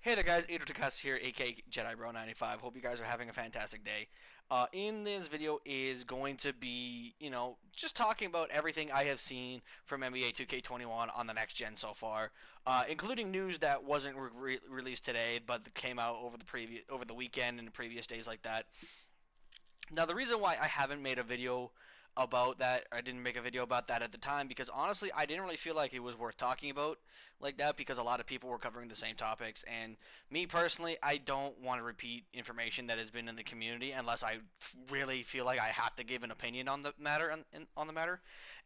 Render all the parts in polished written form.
Hey there, guys. AdoTakast here, aka JediBro95. Hope you guys are having a fantastic day. In this video is going to be, just talking about everything I have seen from NBA 2K21 on the next gen so far, including news that wasn't released today, but came out over the weekend and the previous days like that. Now, the reason why I haven't made a video about that, I didn't make a video about that at the time, because honestly, I didn't really feel like it was worth talking about like that, because a lot of people were covering the same topics, and me personally, I don't want to repeat information that has been in the community unless I really feel like I have to give an opinion on the matter, on the matter,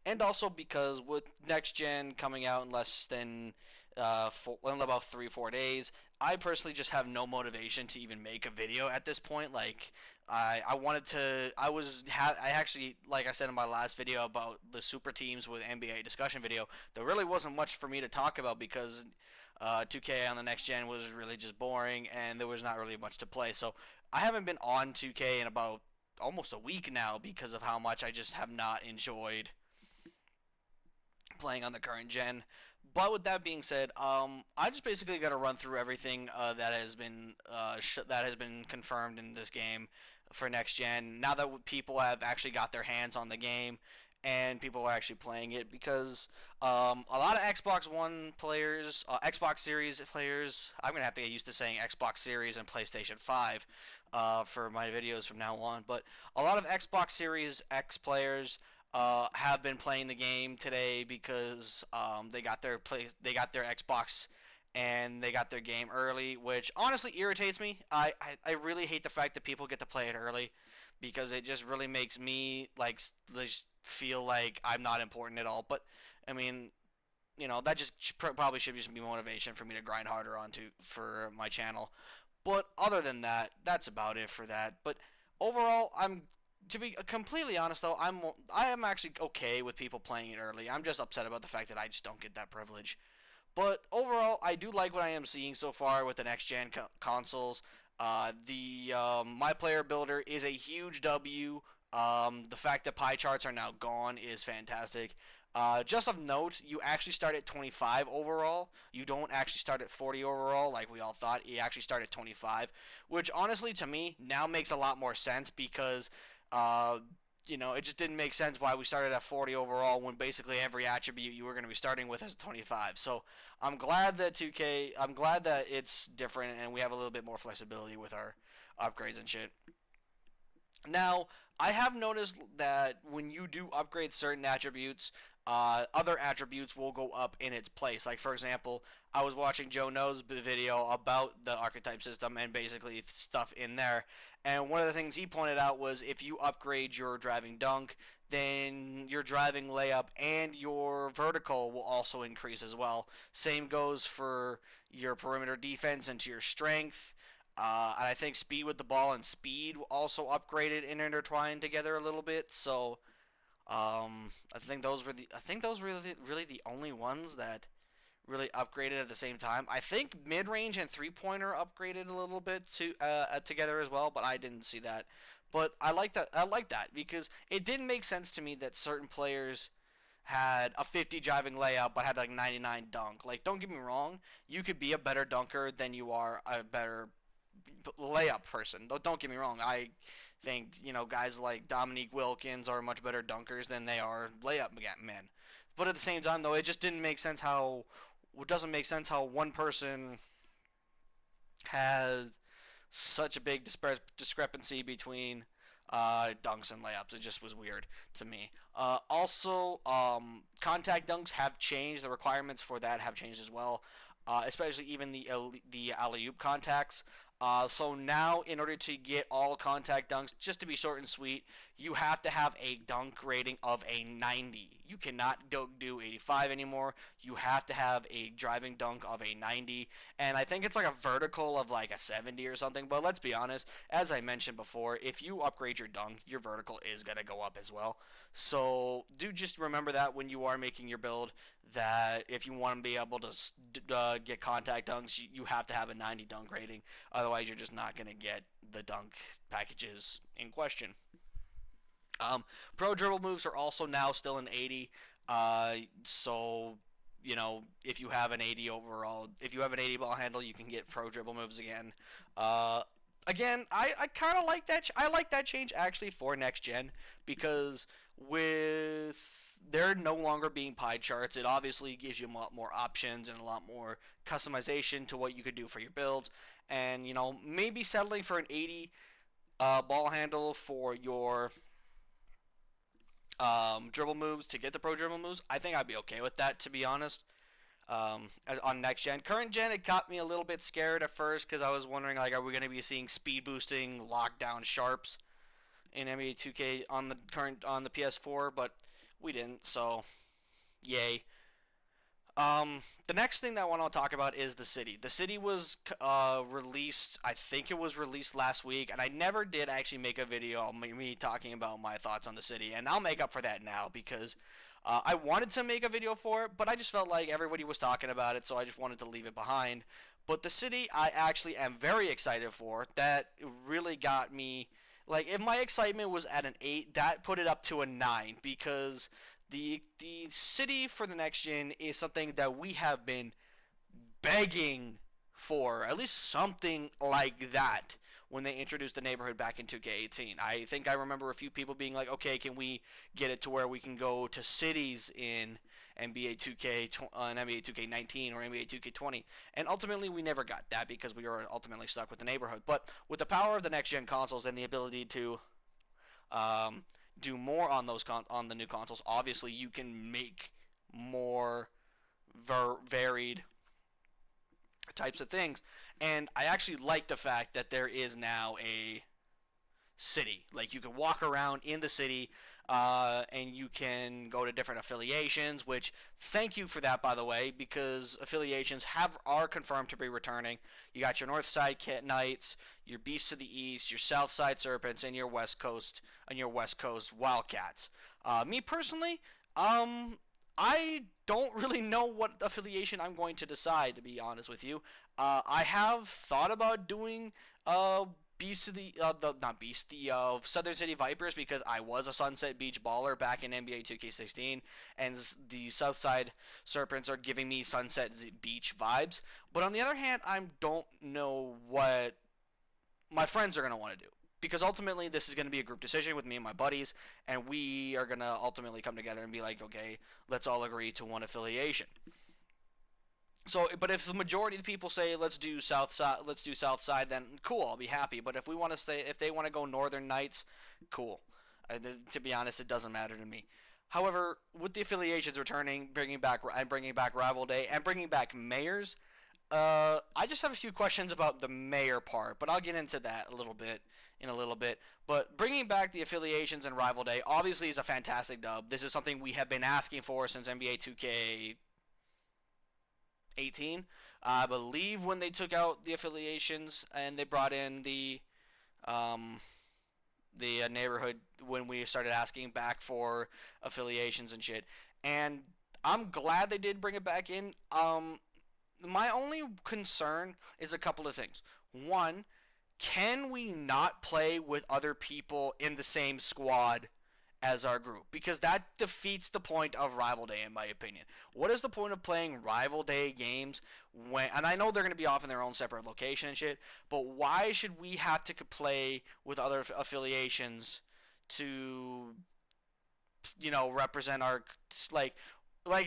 and also because with next gen coming out in less than in about 3 or 4 days, I personally just have no motivation to even make a video at this point. Like, I wanted to. I actually, like I said in my last video about the super teams with NBA discussion video, there really wasn't much for me to talk about because 2K on the next gen was really just boring and there was not really much to play. So I haven't been on 2K in about almost a week now because of how much I just have not enjoyed playing on the current gen. But with that being said, I just basically got to run through everything that has been confirmed in this game for next gen. Now that people have actually got their hands on the game and people are actually playing it, because a lot of Xbox One players, Xbox Series players, I'm gonna have to get used to saying Xbox Series and PlayStation 5 for my videos from now on. But a lot of Xbox Series X players have been playing the game today because they got their Xbox and they got their game early, which honestly irritates me. I really hate the fact that people get to play it early because it just really makes me like just feel like I'm not important at all. But I mean, that just probably should just be motivation for me to grind harder onto for my channel. But other than that, that's about it for that. But overall, to be completely honest though, I am actually okay with people playing it early. I'm just upset about the fact that I just don't get that privilege. But overall, I do like what I am seeing so far with the next gen consoles. The My Player Builder is a huge W. The fact that pie charts are now gone is fantastic. Just of note, you actually start at 25 overall. You don't actually start at 40 overall like we all thought. You actually start at 25, which honestly to me now makes a lot more sense because uh, it just didn't make sense why we started at 40 overall when basically every attribute you were going to be starting with is 25. So I'm glad that it's different and we have a little bit more flexibility with our upgrades and shit. Now, I have noticed that when you do upgrade certain attributes, other attributes will go up in its place. Like, for example, I was watching Joe No's video about the archetype system and basically stuff in there. And one of the things he pointed out was if you upgrade your driving dunk, then your driving layup and your vertical will also increase as well. Same goes for your perimeter defense and to your strength. And I think speed with the ball and speed also upgraded and intertwined together a little bit. So I think those were really the only ones that really upgraded at the same time. I think mid range and 3 pointer upgraded a little bit together as well, but I didn't see that. But I like that. I like that because it didn't make sense to me that certain players had a 50 driving layup but had like 99 dunk. Like, don't get me wrong, you could be a better dunker than you are a better layup person. Don't get me wrong. I think guys like Dominique Wilkins are much better dunkers than they are layup men. But at the same time, though, it just didn't make sense how it doesn't make sense how one person has such a big discrepancy between dunks and layups. It just was weird to me. Also, contact dunks have changed. The requirements for that have changed as well, especially even the alley oop contacts. So now, in order to get all contact dunks, just to be short and sweet, you have to have a dunk rating of a 90. You cannot do 85 anymore. You have to have a driving dunk of a 90. And I think it's like a vertical of like a 70 or something. But let's be honest, as I mentioned before, if you upgrade your dunk, your vertical is going to go up as well. So do just remember that when you are making your build, that if you want to be able to get contact dunks, you have to have a 90 dunk rating. Otherwise, you're just not going to get the dunk packages in question. Pro dribble moves are also now still in 80. So if you have an 80 overall, if you have an 80 ball handle, you can get pro dribble moves again. Again, I kind of like that. I like that change actually for next gen because with there no longer being pie charts, it obviously gives you a lot more options and a lot more customization to what you could do for your builds. And maybe settling for an 80 ball handle for your dribble moves to get the pro dribble moves, I think I'd be okay with that, to be honest. On next gen, current gen, it got me a little bit scared at first because I was wondering like, are we going to be seeing speed boosting lockdown sharps in NBA 2K on the PS4? But we didn't, so yay. The next thing that I want to talk about is the city. The city was released. I think it was released last week, and I never did actually make a video on me talking about my thoughts on the city, and I'll make up for that now because I wanted to make a video for it, but I just felt like everybody was talking about it, so I just wanted to leave it behind. But the city, I actually am very excited for. That really got me. Like, if my excitement was at an 8, that put it up to a 9 because the city for the next gen is something that we have been begging for, at least something like that when they introduced the neighborhood back in 2K18. I think I remember a few people being like, okay, can we get it to where we can go to cities in NBA 2K, NBA 2K19 or NBA 2K20? And ultimately, we never got that because we were ultimately stuck with the neighborhood. But with the power of the next gen consoles and the ability to do more on on the new consoles, obviously you can make more varied types of things. And I actually like the fact that there is now a city. Like, you can walk around in the city, and you can go to different affiliations, which, thank you for that, by the way, because affiliations are confirmed to be returning. You got your North Side Knights, your Beasts of the East, your South Side Serpents, and your West Coast Wildcats. Me personally, I don't really know what affiliation I'm going to decide, to be honest with you. I have thought about doing Beast of the not Beast, the Southern City Vipers because I was a Sunset Beach baller back in NBA 2K16, and the Southside Serpents are giving me Sunset Beach vibes. But on the other hand, I don't know what my friends are going to want to do. Because ultimately, this is going to be a group decision with me and my buddies, and we are going to ultimately come together and be like, okay, let's all agree to one affiliation. So, but if the majority of the people say let's do South Side, then cool, I'll be happy. But if they want to go Northern Knights, cool. To be honest, it doesn't matter to me. However, with the affiliations returning, bringing back Rival Day and bringing back mayors, I just have a few questions about the mayor part, but I'll get into that in a little bit. But bringing back the affiliations and Rival Day obviously is a fantastic dub. This is something we have been asking for since NBA 2K 18. I believe when they took out the affiliations and they brought in the neighborhood, when we started asking back for affiliations and shit. And I'm glad they did bring it back in. My only concern is a couple of things. One, can we not play with other people in the same squad as our group? Because that defeats the point of Rival Day, in my opinion. What is the point of playing Rival Day games when, and I know they're going to be off in their own separate location and shit, but why should we have to play with other affiliations to, represent our, like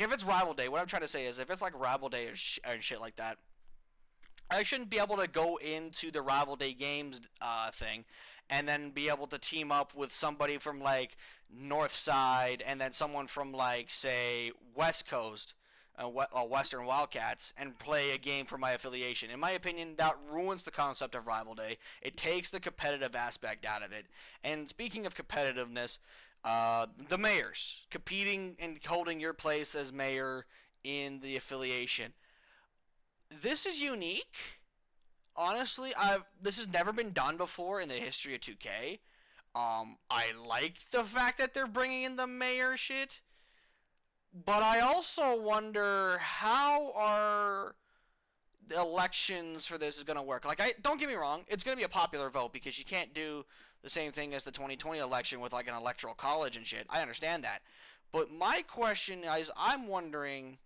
if it's Rival Day, what I'm trying to say is if it's like Rival Day and shit like that, I shouldn't be able to go into the Rival Day games thing and then be able to team up with somebody from like North Side and then someone from like say West Coast, Western Wildcats, and play a game for my affiliation. In my opinion, that ruins the concept of Rival Day. It takes the competitive aspect out of it. And speaking of competitiveness, the mayors competing and holding your place as mayor in the affiliation. This is unique. Honestly, this has never been done before in the history of 2K. I like the fact that they're bringing in the mayor shit, but I also wonder how are the elections for this is gonna work. Like, don't get me wrong, it's gonna be a popular vote because you can't do the same thing as the 2020 election with like an electoral college and shit. I understand that, but my question is, I'm wondering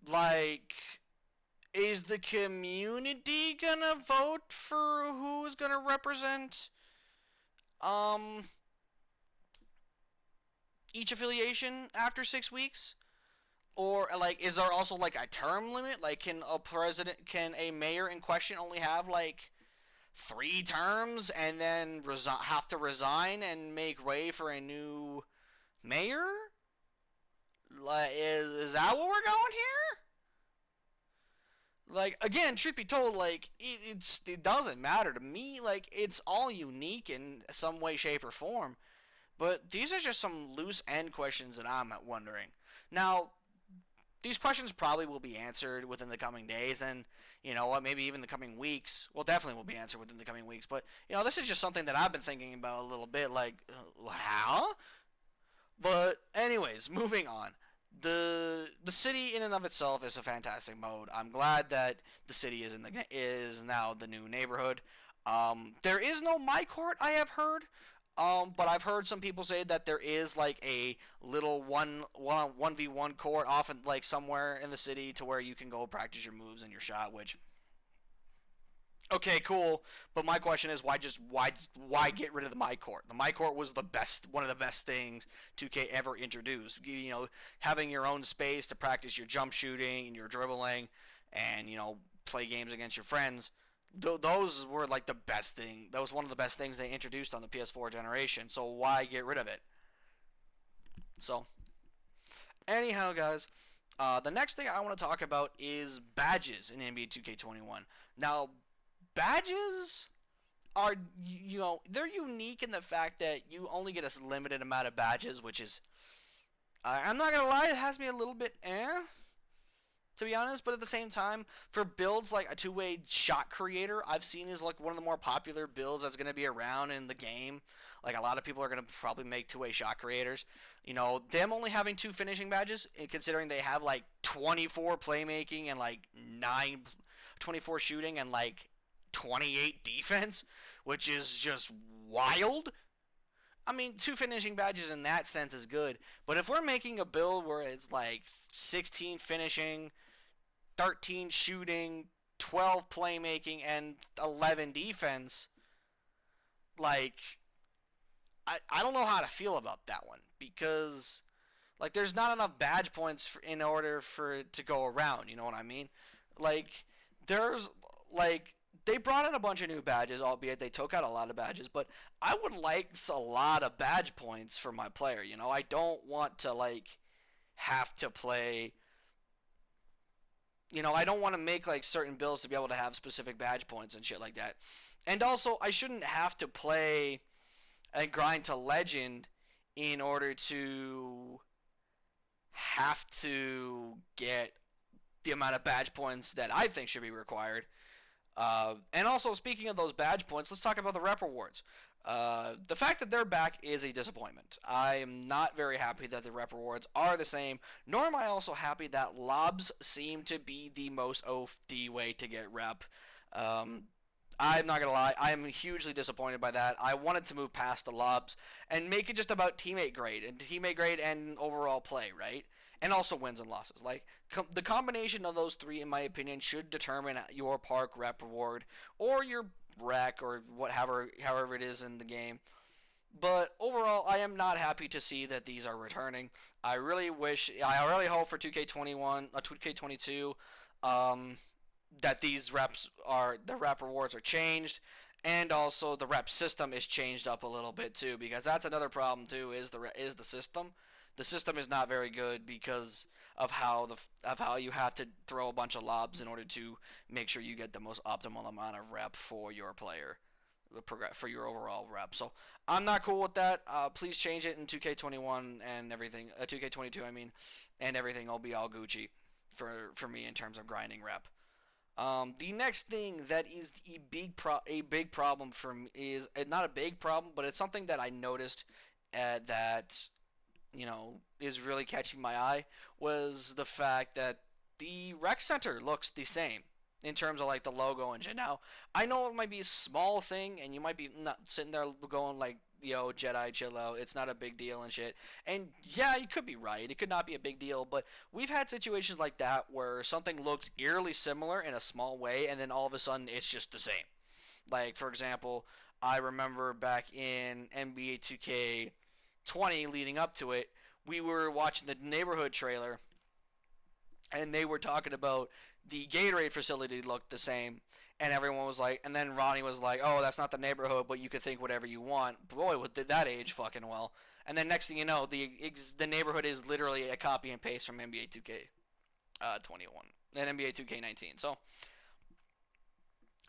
Like, is the community gonna vote for who's gonna represent um each affiliation after 6 weeks? Or like, is there also like a term limit? Like, can a mayor in question only have like 3 terms and then have to resign and make way for a new mayor? Like, is that what we're going here? Like, again, truth be told, like it doesn't matter to me. Like, it's all unique in some way, shape, or form. But these are just some loose end questions that I'm wondering. Now, these questions probably will be answered within the coming days, and you know what, maybe even the coming weeks. Well, definitely will be answered within the coming weeks. But this is just something that I've been thinking about a little bit. Like, how? But anyways, moving on. The city in and of itself is a fantastic mode. I'm glad that the city is now the new neighborhood. There is no my court, I have heard. But I've heard some people say that there is like a little 1v1 court off in, like somewhere in the city to where you can go practice your moves and your shot, which okay, cool. But my question is, why get rid of the my court? The my court was one of the best things 2K ever introduced. Having your own space to practice your jump shooting and your dribbling, and play games against your friends. Those were like the best thing. That was one of the best things they introduced on the PS4 generation. So why get rid of it? So anyhow, guys, the next thing I want to talk about is badges in NBA 2K21. Now, badges are they're unique in the fact that you only get a limited amount of badges, which is I'm not gonna lie, it has me a little bit to be honest, but at the same time, for builds like a two-way shot creator, I've seen is like one of the more popular builds that's going to be around in the game. Like, a lot of people are going to probably make two-way shot creators. Them only having 2 finishing badges, considering they have like 24 playmaking and like 24 shooting and like 28 defense, which is just wild. I mean, 2 finishing badges in that sense is good, but if we're making a build where it's like 16 finishing, 13 shooting, 12 playmaking, and 11 defense, like, I don't know how to feel about that one because like there's not enough badge points in order for it to go around. You know what I mean? Like, there's like they brought in a bunch of new badges, albeit they took out a lot of badges, but I would like a lot of badge points for my player. I don't want to like have to play. I don't want to make like certain builds to be able to have specific badge points and shit like that. And also, I shouldn't have to play and grind to legend in order to have to get the amount of badge points that I think should be required. And also, speaking of those badge points, let's talk about the rep rewards. The fact that they're back is a disappointment. I am not very happy that the rep rewards are the same, nor am I also happy that lobs seem to be the most OD way to get rep. I'm not gonna lie, I am hugely disappointed by that. I wanted to move past the lobs and make it just about teammate grade and overall play, right? And also wins and losses. Like, the combination of those three, in my opinion, should determine your park rep reward or your rec or however it is in the game. But overall, I am not happy to see that these are returning. I really hope for 2K21, 2K22, that the rep rewards are changed, and also the rep system is changed up a little bit too, because that's another problem too. Is the system. The system is not very good because of how you have to throw a bunch of lobs in order to make sure you get the most optimal amount of rep for your player, for your overall rep. So I'm not cool with that. Please change it in 2K21 and everything. 2K22, I mean, and everything will be all Gucci for me in terms of grinding rep. The next thing that is a big problem for me is not a big problem, but it's something that I noticed that is really catching my eye was the fact that the rec center looks the same. in terms of like the logo and shit. Now, I know it might be a small thing, and you might be not sitting there going like, "Yo, Jedi, chill out. It's not a big deal and shit." And yeah, you could be right. It could not be a big deal, but we've had situations like that where something looks eerily similar in a small way, and then all of a sudden it's just the same. Like for example, I remember back in NBA 2K20 leading up to it, we were watching the neighborhood trailer and they were talking about the Gatorade facility looked the same, and everyone was like, and then Ronnie was like, "Oh, that's not the neighborhood, but you can think whatever you want." Boy, did that age fucking well. And then next thing you know, the neighborhood is literally a copy and paste from NBA 2K 21 and NBA 2K19. So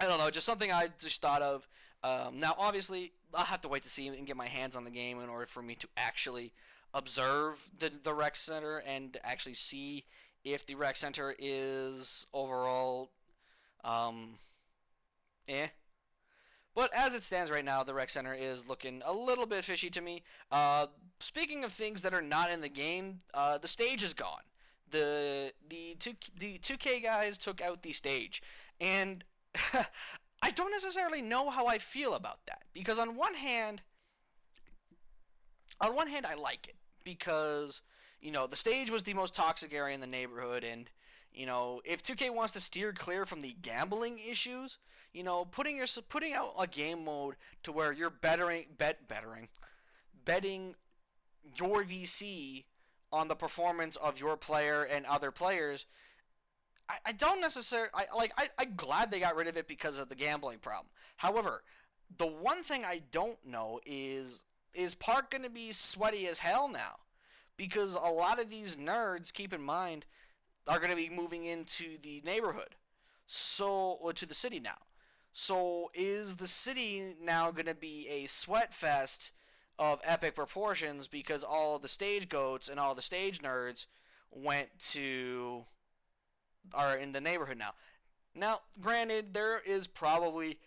I don't know, just something I just thought of. Now, obviously, I'll have to wait to see and get my hands on the game in order for me to actually observe the rec center and actually see if the rec center is overall um, eh. But as it stands right now, the rec center is looking a little bit fishy to me. Speaking of things that are not in the game, the stage is gone. The 2K guys took out the stage, and I don't necessarily know how I feel about that because on one hand I like it because the stage was the most toxic area in the neighborhood, and if 2K wants to steer clear from the gambling issues, putting out a game mode to where you're betting your VC on the performance of your player and other players. I don't necessarily I'm glad they got rid of it because of the gambling problem. However, the one thing I don't know is Park going to be sweaty as hell now? Because a lot of these nerds, keep in mind, are going to be moving into the neighborhood. Or to the city now. So is the city now going to be a sweat fest of epic proportions because all the stage goats and all the stage nerds went to are in the neighborhood now? Now, granted, there is probably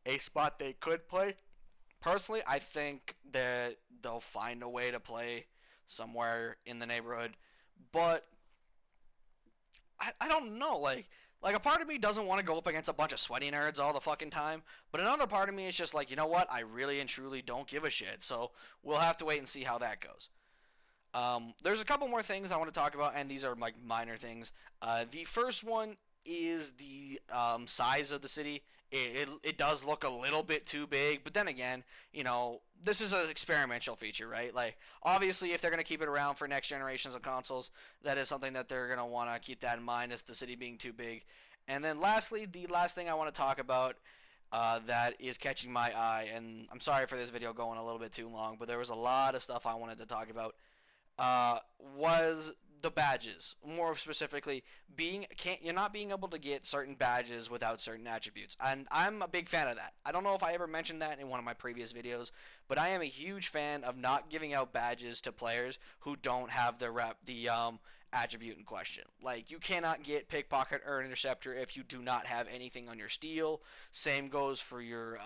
a spot they could play. Personally, I think that they'll find a way to play somewhere in the neighborhood, but I don't know. Like a part of me doesn't want to go up against a bunch of sweaty nerds all the fucking time, but another part of me is just like, you know what? I really and truly don't give a shit. So we'll have to wait and see how that goes. There's a couple more things I want to talk about, and these are like minor things. The first one is the size of the city. It does look a little bit too big, but then again, this is an experimental feature, right? Like, obviously, if they're going to keep it around for next generations of consoles, that is something that they're going to want to keep that in mind, is the city being too big. And then lastly, the last thing I want to talk about that is catching my eye, and I'm sorry for this video going a little bit too long, but there was a lot of stuff I wanted to talk about uh, was the badges. More specifically, you're not being able to get certain badges without certain attributes, and I'm a big fan of that. I don't know if I ever mentioned that in one of my previous videos, but I am a huge fan of not giving out badges to players who don't have the attribute in question. Like, you cannot get pickpocket or interceptor if you do not have anything on your steel. Same goes for your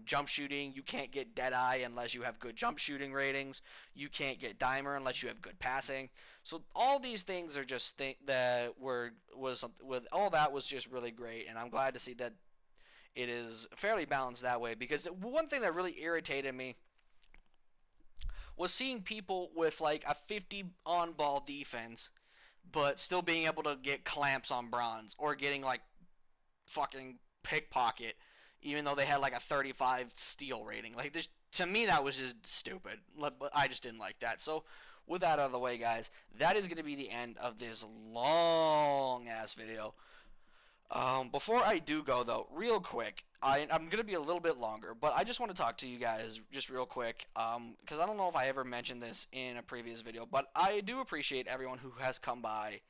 jump shooting. You can't get Deadeye unless you have good jump shooting ratings. You can't get Dimer unless you have good passing. So all these things are just that was with all that was just really great, and I'm glad to see that it is fairly balanced that way. Because one thing that really irritated me was seeing people with like a 50 on ball defense but still being able to get clamps on bronze or getting like fucking pickpocket even though they had like a 35 steal rating. Like this, to me, that was just stupid. But I just didn't like that. So with that out of the way, guys, that is going to be the end of this long ass video. Before I do go though, real quick, I'm gonna be a little bit longer, but I just want to talk to you guys just real quick, because I don't know if I ever mentioned this in a previous video, but I do appreciate everyone who has come by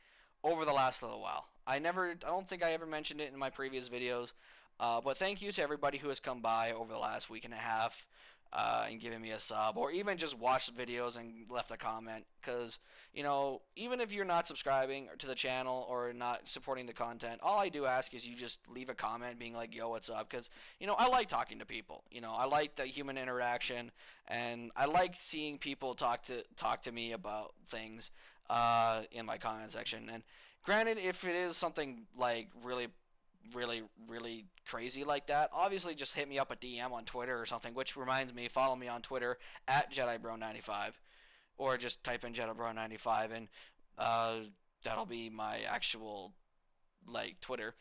over the last little while. I don't think I ever mentioned it in my previous videos, but thank you to everybody who has come by over the last week and a half, and given me a sub, or even just watched videos and left a comment, because even if you're not subscribing to the channel or not supporting the content, all I do ask is you just leave a comment being like, yo, what's up? Because, I like talking to people. I like the human interaction, and I like seeing people talk to me about things in my comment section. And granted, if it is something like really really, really crazy like that, obviously just hit me up a DM on Twitter or something. Which reminds me, follow me on Twitter at JediBro95, or just type in JediBro95 and uh, that'll be my actual like Twitter.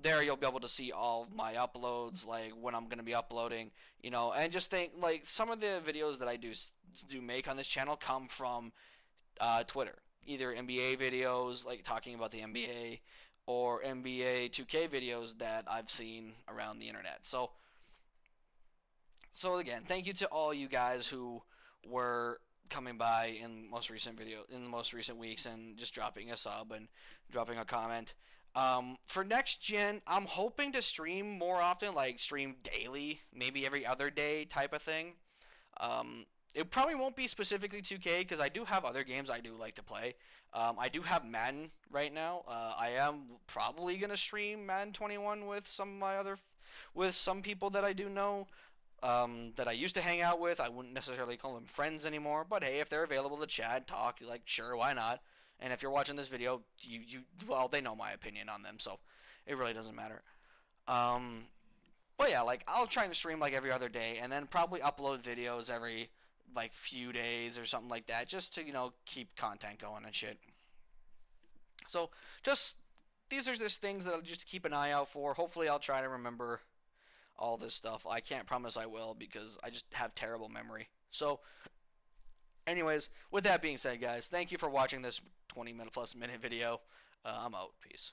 There you'll be able to see all of my uploads, like when I'm gonna be uploading, and just think like some of the videos that I do make on this channel come from Twitter, either NBA videos like talking about the NBA, or NBA 2K videos that I've seen around the internet. So again, thank you to all you guys who were coming by in the most recent weeks and just dropping a sub and dropping a comment. For next gen, I'm hoping to stream more often, like stream daily, maybe every other day type of thing. Um, it probably won't be specifically 2K because I do have other games I do like to play. I do have Madden right now. I am probably gonna stream Madden 21 with some people that I do know, that I used to hang out with. I wouldn't necessarily call them friends anymore, but hey, if they're available to chat, talk, like sure, why not? And if you're watching this video, well, they know my opinion on them, so it really doesn't matter. Um, but yeah, like I'll try and stream like every other day, and then probably upload videos every like few days or something like that, just to keep content going and shit. So just these are just things that I'll just keep an eye out for. Hopefully, I'll try to remember all this stuff. I can't promise I will because I just have terrible memory. So, anyways, with that being said, guys, thank you for watching this 20 minute plus minute video. I'm out. Peace.